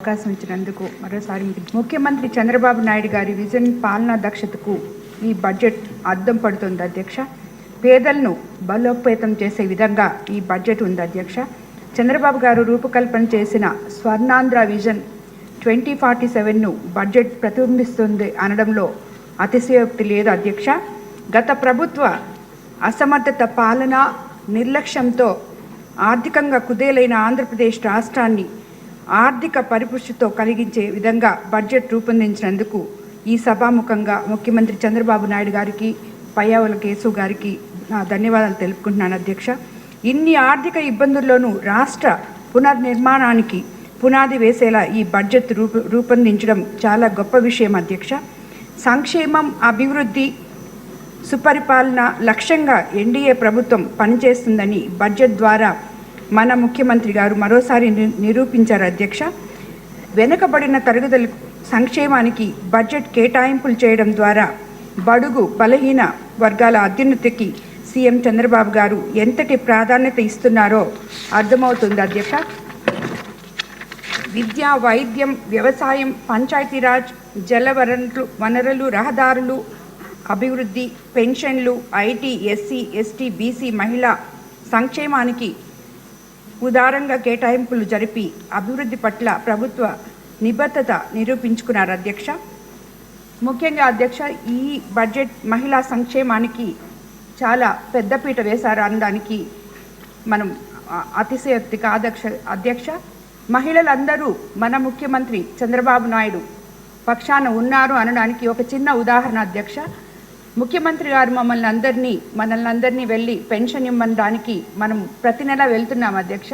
అవకాశం ఇచ్చినందుకు మరోసారి ముఖ్యమంత్రి చంద్రబాబు నాయుడు గారి విజన్ పాలనా దక్షతకు ఈ బడ్జెట్ అద్దం పడుతుంది అధ్యక్ష. పేదలను బలోపేతం చేసే విధంగా ఈ బడ్జెట్ ఉంది అధ్యక్ష. చంద్రబాబు గారు రూపకల్పన చేసిన స్వర్ణాంధ్ర విజన్ 2047ను బడ్జెట్ ప్రతిబింబిస్తుంది అనడంలో అతిశయోక్తి లేదు అధ్యక్ష. గత ప్రభుత్వ అసమర్థత పాలన నిర్లక్ష్యంతో ఆర్థికంగా కుదేలైన ఆంధ్రప్రదేశ్ రాష్ట్రాన్ని ఆర్థిక పరిపుష్టితో కలిగించే విధంగా బడ్జెట్ రూపొందించినందుకు ఈ సభాముఖంగా ముఖ్యమంత్రి చంద్రబాబు నాయుడు గారికి, పయ్యావుల కేశవ్ గారికి నా ధన్యవాదాలు తెలుపుకుంటున్నాను అధ్యక్ష. ఇన్ని ఆర్థిక ఇబ్బందుల్లోనూ రాష్ట్ర పునర్నిర్మాణానికి పునాది వేసేలా ఈ బడ్జెట్ రూపొందించడం చాలా గొప్ప విషయం అధ్యక్ష. సంక్షేమం, అభివృద్ధి, సుపరిపాలన లక్ష్యంగా ఎన్డీఏ ప్రభుత్వం పనిచేస్తుందని బడ్జెట్ ద్వారా మన ముఖ్యమంత్రి గారు మరోసారి నిరూపించారు అధ్యక్ష. వెనుకబడిన తరగతుల సంక్షేమానికి బడ్జెట్ కేటాయింపులు చేయడం ద్వారా బడుగు బలహీన వర్గాల అభ్యున్నతికి సీఎం చంద్రబాబు గారు ఎంతటి ప్రాధాన్యత ఇస్తున్నారో అర్థమవుతుంది అధ్యక్ష. విద్య, వైద్యం, వ్యవసాయం, పంచాయతీరాజ్, జల వనరులు, రహదారులు అభివృద్ధి, పెన్షన్లు, ఐటీ, ఎస్సీ, ఎస్టీ, బీసీ, మహిళా సంక్షేమానికి ఉదారంగా కేటాయింపులు జరిపి అభివృద్ధి పట్ల ప్రభుత్వ నిబద్ధత నిరూపించుకున్నారు అధ్యక్ష. ముఖ్యంగా అధ్యక్ష, ఈ బడ్జెట్ మహిళా సంక్షేమానికి చాలా పెద్దపీట వేశారు అనడానికి మనం అతిశయోక్తి కాదు అధ్యక్ష. మహిళలందరూ మన ముఖ్యమంత్రి చంద్రబాబు నాయుడు పక్షాన ఉన్నారు అనడానికి ఒక చిన్న ఉదాహరణ అధ్యక్ష. ముఖ్యమంత్రి గారు మనల్ని అందరినీ వెళ్ళి పెన్షన్ ఇవ్వడానికి మనం ప్రతి నెల వెళ్తున్నాం అధ్యక్ష.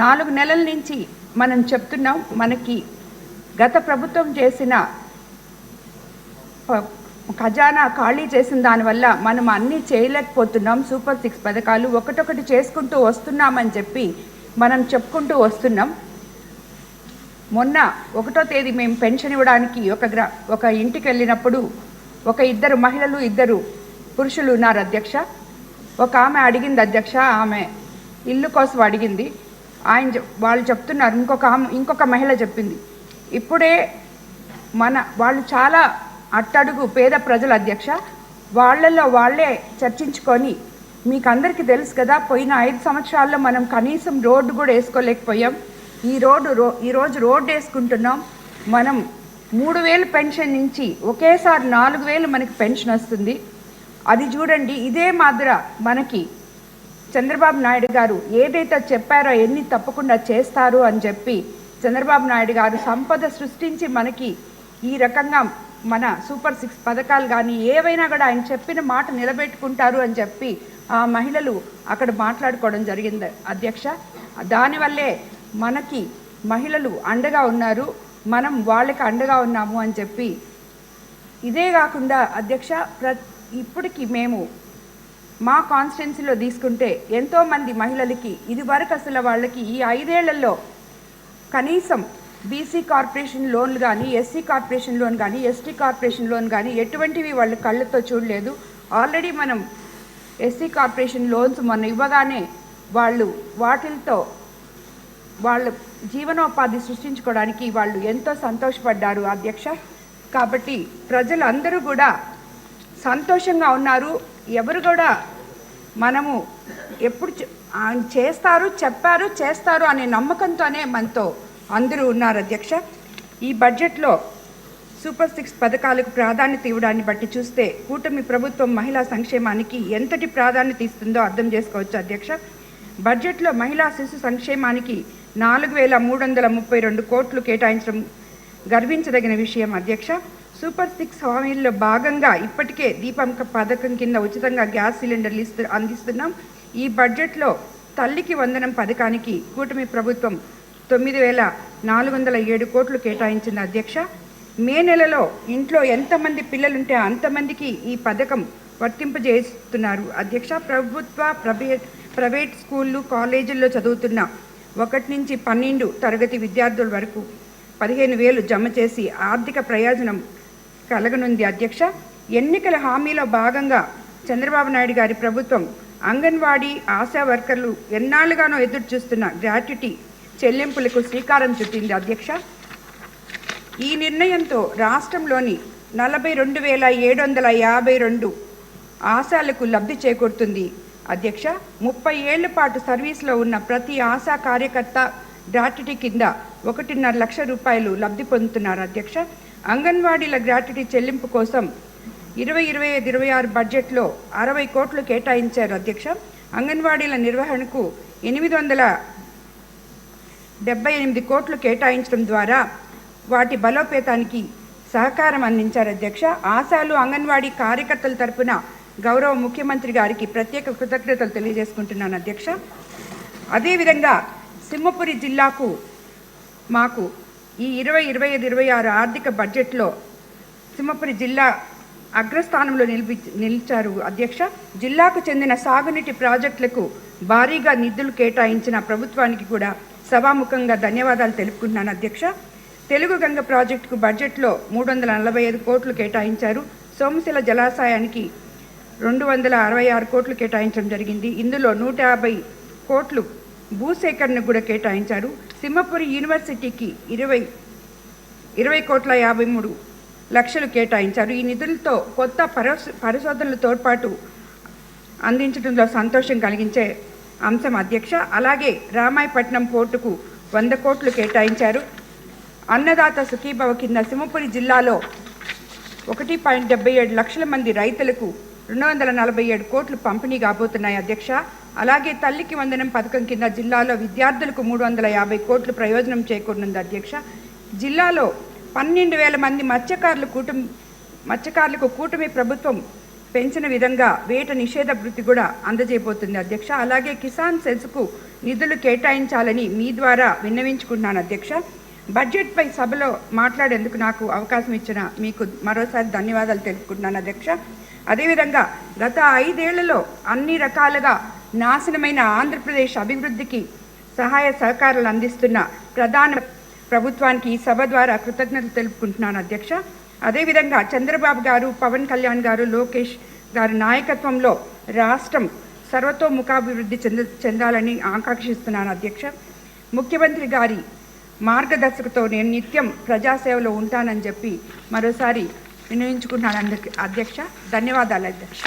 4 నెలల నుంచి మనం చెప్తున్నాం, మనకి గత ప్రభుత్వం చేసిన ఖజానా ఖాళీ చేసిన దానివల్ల మనం అన్నీ చేయలేకపోతున్నాం. సూపర్ 6 పథకాలు ఒకటొకటి చేసుకుంటూ వస్తున్నామని చెప్పి మనం చెప్పుకుంటూ వస్తున్నాం. మొన్న 1వ తేదీ మేము పెన్షన్ ఇవ్వడానికి ఒక ఇంటికి వెళ్ళినప్పుడు ఒక 2 మహిళలు 2 పురుషులు ఉన్నారు అధ్యక్ష. ఒక ఆమె అడిగింది అధ్యక్ష, ఆమె ఇల్లు కోసం అడిగింది. వాళ్ళు చెప్తున్నారు, ఇంకొక మహిళ చెప్పింది, ఇప్పుడే వాళ్ళు చాలా అట్టడుగు పేద ప్రజలు అధ్యక్ష. వాళ్ళల్లో వాళ్ళే చర్చించుకొని, మీకు అందరికీ తెలుసు కదా, పోయిన 5 సంవత్సరాల్లో మనం కనీసం రోడ్డు కూడా వేసుకోలేకపోయాం. ఈరోజు రోడ్డు వేసుకుంటున్నాం. మనం 3,000 పెన్షన్ నుంచి ఒకేసారి 4,000 మనకి పెన్షన్ వస్తుంది. అది చూడండి. ఇదే మాదిర మనకి చంద్రబాబు నాయుడు గారు ఏదైతే చెప్పారో ఎన్ని తప్పకుండా చేస్తారు అని చెప్పి చంద్రబాబు నాయుడు గారు సంపద సృష్టించి మనకి ఈ రకంగా మన సూపర్ 6 పథకాలు కానీ ఏవైనా కూడా ఆయన చెప్పిన మాట నిలబెట్టుకుంటారు అని చెప్పి ఆ మహిళలు అక్కడ మాట్లాడుకోవడం జరిగింది అధ్యక్ష. దానివల్లే మనకి మహిళలు అండగా ఉన్నారు, మనం వాళ్ళకి అండగా ఉన్నాము అని చెప్పి. ఇదే కాకుండా అధ్యక్ష, ఇప్పటికి మేము మా కాన్స్టిట్యున్సీలో తీసుకుంటే ఎంతోమంది మహిళలకి ఇదివరకు అసలు వాళ్ళకి ఈ 5 ఏళ్లలో కనీసం బీసీ కార్పొరేషన్ లోన్లు కానీ, ఎస్సీ కార్పొరేషన్ లోన్ కానీ, ఎస్టీ కార్పొరేషన్ లోన్ కానీ ఎటువంటివి వాళ్ళు కళ్ళతో చూడలేదు. ఆల్రెడీ మనం ఎస్సీ కార్పొరేషన్ లోన్స్ మొన్న ఇవ్వగానే వాళ్ళు వాటితో వాళ్ళ జీవనోపాధి సృష్టించుకోవడానికి వాళ్ళు ఎంతో సంతోషపడ్డారు అధ్యక్ష. కాబట్టి ప్రజలందరూ కూడా సంతోషంగా ఉన్నారు. ఎవరు కూడా మనము ఎప్పుడు చేస్తారు అనే నమ్మకంతోనే మనతో అందరూ ఉన్నారు అధ్యక్ష. ఈ బడ్జెట్లో సూపర్ 6 పథకాలకు ప్రాధాన్యత ఇవ్వడాన్ని బట్టి చూస్తే కూటమి ప్రభుత్వం మహిళా సంక్షేమానికి ఎంతటి ప్రాధాన్యత ఇస్తుందో అర్థం చేసుకోవచ్చు అధ్యక్ష. బడ్జెట్లో మహిళా శిశు సంక్షేమానికి 4,332 కోట్లు కేటాయించడం గర్వించదగిన విషయం అధ్యక్ష. సూపర్ 6 హామీల్లో భాగంగా ఇప్పటికే దీపం పథకం కింద ఉచితంగా గ్యాస్ సిలిండర్లు అందిస్తున్నాం. ఈ బడ్జెట్లో తల్లికి వందనం పథకానికి కూటమి ప్రభుత్వం 9,407 కోట్లు కేటాయించింది అధ్యక్ష. మే నెలలో ఇంట్లో ఎంతమంది పిల్లలుంటే అంతమందికి ఈ పథకం వర్తింపజేస్తున్నారు అధ్యక్ష. ప్రభుత్వ ప్రైవేట్ స్కూళ్ళు, కాలేజీల్లో చదువుతున్న 1 నుంచి 12 తరగతి విద్యార్థుల వరకు 15,000 జమ చేసి ఆర్థిక ప్రయోజనం కలగనుంది అధ్యక్ష. ఎన్నికల హామీలో భాగంగా చంద్రబాబు నాయుడు గారి ప్రభుత్వం అంగన్వాడీ ఆశా వర్కర్లు ఎన్నాళ్ళుగానో ఎదురు చూస్తున్న గ్రాట్యుటీ చెల్లింపులకు శ్రీకారం చుట్టింది అధ్యక్ష. ఈ నిర్ణయంతో రాష్ట్రంలోని 42,752 ఆశాలకు లబ్ధి చేకూరుతుంది అధ్యక్ష. 30 ఏళ్ల పాటు సర్వీస్లో ఉన్న ప్రతి ఆశా కార్యకర్త గ్రాట్యుటీ కింద 1.5 లక్ష రూపాయలు లబ్ధి పొందుతున్నారు అధ్యక్ష. అంగన్వాడీల గ్రాట్యుటీ చెల్లింపు కోసం 2025-26 బడ్జెట్లో 60 కోట్లు కేటాయించారు అధ్యక్ష. అంగన్వాడీల నిర్వహణకు 878 కోట్లు కేటాయించడం ద్వారా వాటి బలోపేతానికి సహకారం అందించారు అధ్యక్ష. ఆశాలు అంగన్వాడీ కార్యకర్తల తరపున గౌరవ ముఖ్యమంత్రి గారికి ప్రత్యేక కృతజ్ఞతలు తెలియజేసుకుంటున్నాను అధ్యక్ష. అదేవిధంగా సింహపురి జిల్లాకు మాకు ఈ 2025-26 ఆర్థిక బడ్జెట్లో సింహపురి జిల్లా అగ్రస్థానంలో నిలిచారు అధ్యక్ష. జిల్లాకు చెందిన సాగునీటి ప్రాజెక్టులకు భారీగా నిధులు కేటాయించిన ప్రభుత్వానికి కూడా సభాముఖంగా ధన్యవాదాలు తెలుపుకుంటున్నాను అధ్యక్ష. తెలుగు గంగ ప్రాజెక్టుకు బడ్జెట్లో 345 కోట్లు కేటాయించారు. సోమశిల జలాశయానికి 266 కోట్లు కేటాయించడం జరిగింది. ఇందులో 150 కోట్లు భూసేకరణకు కూడా కేటాయించారు. సింహపురి యూనివర్సిటీకి 20,53 లక్షలు కేటాయించారు. ఈ నిధులతో కొత్త పరిశోధనల తోడ్పాటు అందించడంలో సంతోషం కలిగించే అంశం అధ్యక్ష. అలాగే రామాయపట్నం పోర్టుకు 100 కోట్లు కేటాయించారు. అన్నదాత సుఖీభవ కింద సింహపురి జిల్లాలో 1.77 లక్షల మంది రైతులకు 247 కోట్లు పంపిణీ కాబోతున్నాయి అధ్యక్ష. అలాగే తల్లికి వందనం పథకం కింద జిల్లాలో విద్యార్థులకు 350 కోట్లు ప్రయోజనం చేకూరనుంది అధ్యక్ష. జిల్లాలో 12,000 మంది మత్స్యకారులకు కూటమి ప్రభుత్వం పెంచిన విధంగా వేట నిషేధ వృత్తి కూడా అందజేయబోతుంది అధ్యక్ష. అలాగే కిసాన్ సెస్కు నిధులు కేటాయించాలని మీ ద్వారా విన్నవించుకుంటున్నాను అధ్యక్ష. బడ్జెట్పై సభలో మాట్లాడేందుకు నాకు అవకాశం ఇచ్చిన మీకు మరోసారి ధన్యవాదాలు తెలుపుకుంటున్నాను అధ్యక్ష. అదేవిధంగా గత 5 ఏళ్లలో అన్ని రకాలుగా నాశనమైన ఆంధ్రప్రదేశ్ అభివృద్ధికి సహాయ సహకారాలు అందిస్తున్న ప్రధాన ప్రభుత్వానికి ఈ సభ ద్వారా కృతజ్ఞతలు తెలుపుకుంటున్నాను అధ్యక్ష. అదేవిధంగా చంద్రబాబు గారు, పవన్ కళ్యాణ్ గారు, లోకేష్ గారి నాయకత్వంలో రాష్ట్రం సర్వతోముఖాభివృద్ధి చెందాలని ఆకాంక్షిస్తున్నాను అధ్యక్ష. ముఖ్యమంత్రి గారి మార్గదర్శకతో నేను నిత్యం ప్రజాసేవలో ఉంటానని చెప్పి మరోసారి వినియోగించుకుంటున్నాను అధ్యక్ష. ధన్యవాదాలు అధ్యక్ష.